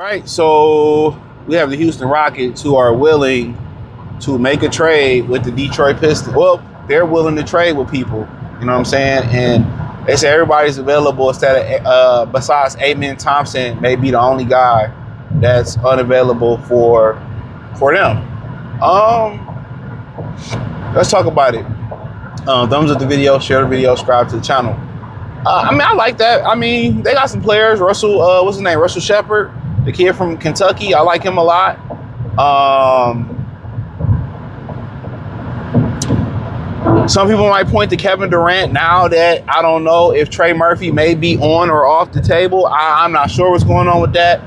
right, so we have the Houston Rockets who are willing to make a trade with the Detroit Pistons. Well, they're willing to trade with people, you know what I'm saying? And they say everybody's available besides Amen Thompson may be the only guy that's unavailable for them. Let's talk about it. Thumbs up the video, share the video, subscribe to the channel. I like that. I mean, they got some players. Russell, what's his name? Russell Shepard, the kid from Kentucky. I like him a lot. Some people might point to Kevin Durant now that I don't know if Trey Murphy may be on or off the table. I'm not sure what's going on with that.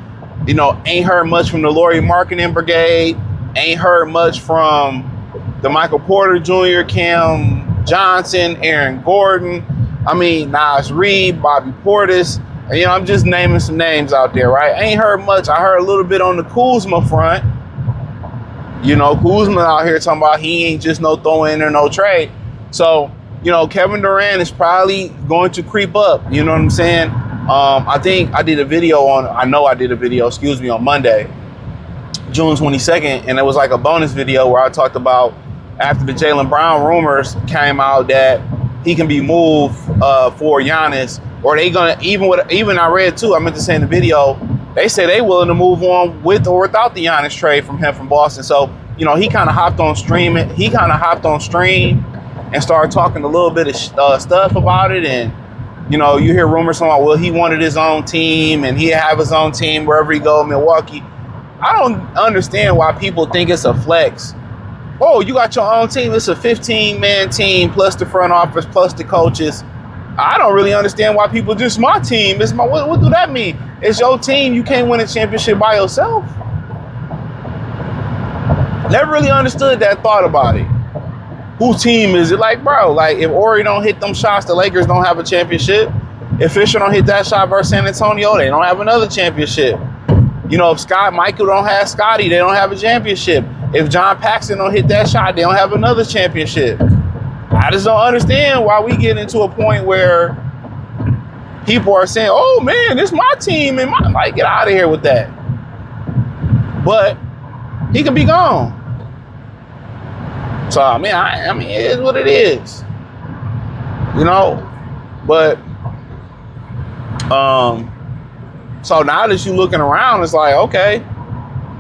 You know, ain't heard much from the Lauri Markkanen Brigade. Ain't heard much from the Michael Porter Jr., Cam Johnson, Aaron Gordon. I mean, Nas Reed, Bobby Portis. You know, I'm just naming some names out there, right? I ain't heard much. I heard a little bit on the Kuzma front. You know, Kuzma out here talking about he ain't just no throw in or no trade. So, you know, Kevin Durant is probably going to creep up. You know what I'm saying? I think I did a video on Monday, June 22nd, and it was like a bonus video where I talked about after the Jaylen Brown rumors came out that he can be moved for Giannis, or they gonna even I read too. I meant to say in the video, they say they willing to move on with or without the Giannis trade from Boston. So you know he kind of hopped on Stream. He kind of hopped on Stream and started talking a little bit of stuff about it. And you know you hear rumors about well he wanted his own team and he'd have his own team wherever he go in Milwaukee. I don't understand why people think it's a flex. Oh, you got your own team. It's a 15-man team plus the front office plus the coaches. I don't really understand why people just my team. It's my what do that mean? It's your team. You can't win a championship by yourself. Never really understood that thought about it. Whose team is it? Like, bro, like if Ori don't hit them shots, the Lakers don't have a championship. If Fisher don't hit that shot versus San Antonio, they don't have another championship. You know, if Michael don't have Scotty, they don't have a championship. If John Paxson don't hit that shot, they don't have another championship. I just don't understand why we get into a point where people are saying, oh man, this is my team and like get out of here with that. But he can be gone. So I mean it is what it is. You know? But so now that you're looking around, it's like, okay,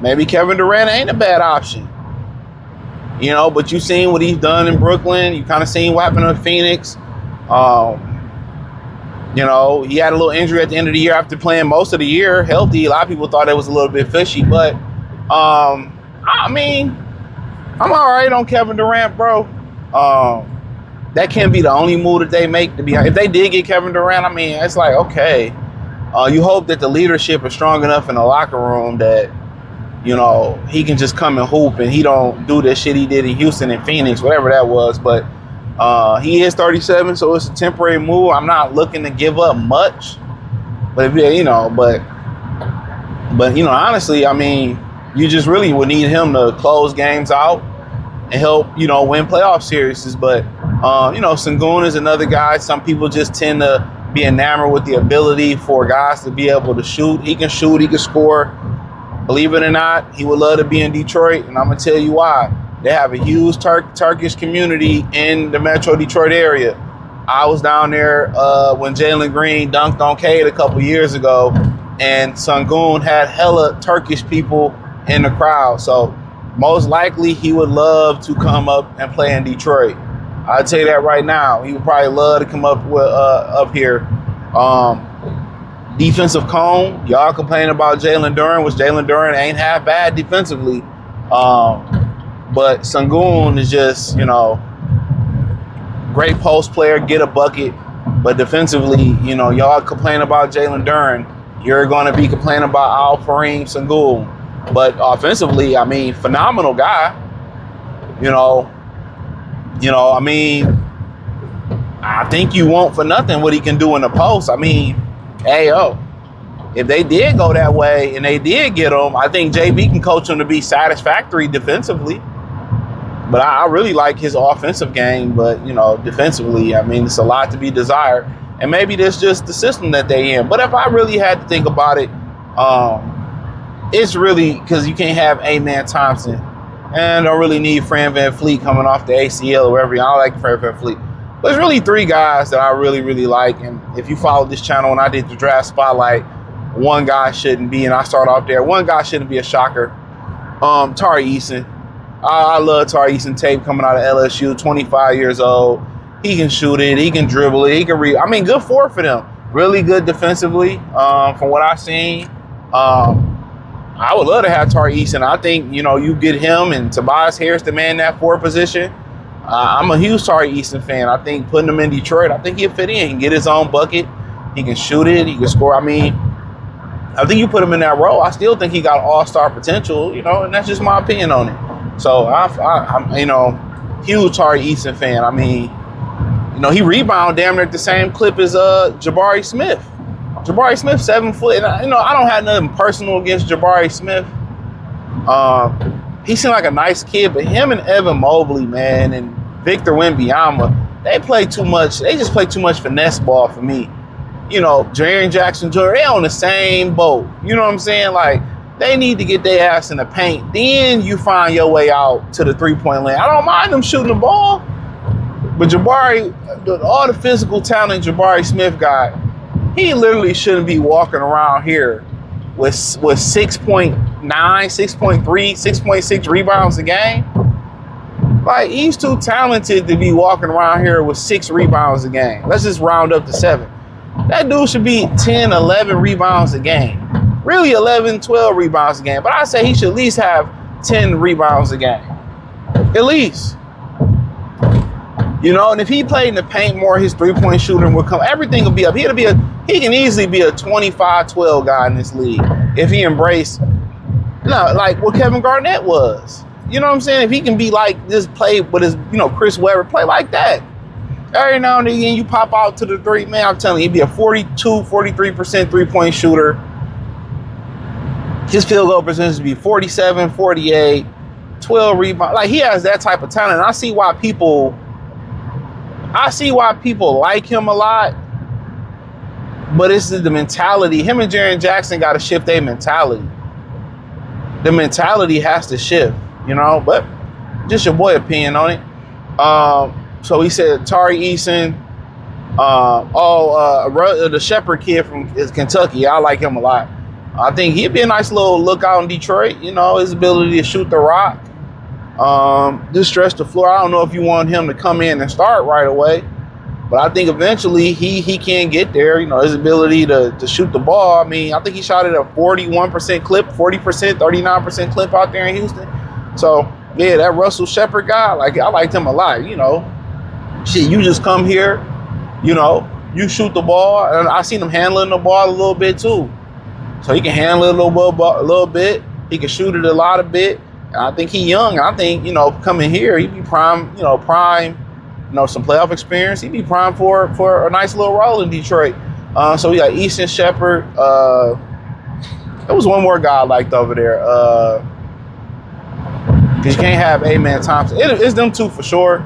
maybe Kevin Durant ain't a bad option. You know, but you seen what he's done in Brooklyn. You kind of seen what happened in Phoenix. You know, he had a little injury at the end of the year after playing most of the year healthy. A lot of people thought it was a little bit fishy, but I mean, I'm all right on Kevin Durant, bro. That can't be the only move that they make. If they did get Kevin Durant, I mean, it's like, okay. You hope that the leadership is strong enough in the locker room that, you know, he can just come and hoop and he don't do this shit he did in Houston and Phoenix, whatever that was. But he is 37, so it's a temporary move. I'm not looking to give up much. But, you know, but you know, honestly, I mean, you just really would need him to close games out and help, you know, win playoff series. But, you know, Sengun is another guy. Some people just tend to be enamored with the ability for guys to be able to shoot. He can shoot, he can score. Believe it or not, he would love to be in Detroit, and I'm going to tell you why. They have a huge Turkish community in the Metro Detroit area. I was down there when Jalen Green dunked on Cade a couple years ago, and Sengun had hella Turkish people in the crowd. So most likely he would love to come up and play in Detroit. I'll tell you that right now. He would probably love to come up here. Defensive cone. Y'all complain about Jalen Duren, which Jalen Duren ain't half bad defensively. But Sengun is just, you know, great post player, get a bucket. But defensively, you know, y'all complain about Jalen Duren. You're going to be complaining about Alperen Sengun. But offensively, I mean, phenomenal guy. You know, I mean, I think you want for nothing what he can do in the post. I mean, hey, if they did go that way and they did get him, I think JB can coach him to be satisfactory defensively. But I really like his offensive game. But, you know, defensively, I mean, it's a lot to be desired. And maybe that's just the system that they in. But if I really had to think about it, it's really because you can't have A-Man Thompson, and don't really need Fran VanVleet coming off the ACL or wherever. I don't like Fran VanVleet. But there's really three guys that I really, really like. And if you followed this channel when I did the draft spotlight, one guy shouldn't be, and I start off there. One guy shouldn't be a shocker. Tari Eason. I love Tari Eason tape coming out of LSU, 25 years old. He can shoot it. He can dribble it. He can read. I mean, good for them. Really good defensively from what I've seen. I would love to have Tari Eason. I think, you get him and Tobias Harris to man that forward position. I'm a huge Tari Eason fan. I think putting him in Detroit, I think he'll fit in. He can get his own bucket. He can shoot it. He can score. I mean, I think you put him in that role, I still think he got all-star potential, and that's just my opinion on it. So I'm huge Tari Eason fan. I mean, he rebounded damn near at the same clip as Jabari Smith. Jabari Smith, 7 foot. And I don't have nothing personal against Jabari Smith. He seemed like a nice kid, but him and Evan Mobley, man, and Victor Wembanyama, they play too much. They just play too much finesse ball for me. Jaren Jackson Jr., they on the same boat. You know what I'm saying? Like, they need to get their ass in the paint. Then you find your way out to the three-point lane. I don't mind them shooting the ball, but Jabari, all the physical talent Jabari Smith got, he literally shouldn't be walking around here with 6.9, 6.3, 6.6 rebounds a game. Like, he's too talented to be walking around here with 6 rebounds a game. Let's just round up to 7. That dude should be 10, 11 rebounds a game. Really 11, 12 rebounds a game. But I say he should at least have 10 rebounds a game. At least. And if he played in the paint more, his three-point shooting would come. Everything will be up. He can easily be a 25-12 guy in this league if he embraced, like what Kevin Garnett was. You know what I'm saying? If he can be like this, play with his, Chris Webber, play like that. Every now and again, you pop out to the three. Man, I'm telling you, he'd be a 42, 43% three-point shooter. His field goal percentage would be 47, 48, 12 rebounds. Like, he has that type of talent. And I see why people like him a lot. But it's the mentality. Him and Jaren Jackson got to shift their mentality. The mentality has to shift, But just your boy opinion on it. So he said Tari Eason, the Shepherd kid from Kentucky. I like him a lot. I think he'd be a nice little lookout in Detroit. His ability to shoot the rock, just stretch the floor. I don't know if you want him to come in and start right away, but I think eventually he can get there. His ability to shoot the ball. I mean, I think he shot at a 41% clip, 40%, 39% clip out there in Houston. So yeah, that Russell Shepherd guy, I liked him a lot. Shit, you just come here, you shoot the ball, and I seen him handling the ball a little bit too. So he can handle it a little bit. He can shoot it a lot of bit. And I think he's young. I think, coming here, he'd be prime, some playoff experience. He'd be prime for a nice little role in Detroit. So we got Easton, Shepherd. There was one more guy I liked over there. Because you can't have A-Man Thompson. It's them two for sure.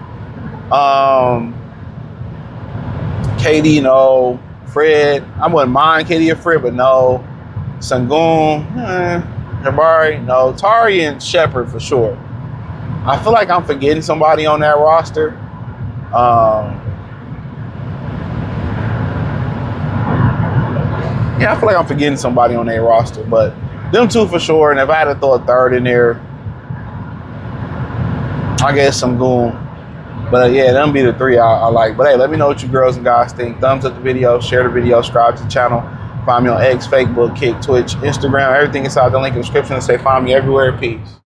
KD, no. Fred, I wouldn't mind KD or Fred, but no. Sengun, Jabari, no. Tari and Shepherd for sure. I feel like I'm forgetting somebody on that roster. I feel like I'm forgetting somebody on their roster, but them two for sure. And if I had to throw a third in there, I guess Sengun. But yeah, them be the three I like. But hey, let me know what you girls and guys think. Thumbs up the video, share the video, subscribe to the channel. Find me on X, Facebook, Kick, Twitch, Instagram. Everything inside the link in the description. And say find me everywhere. Peace.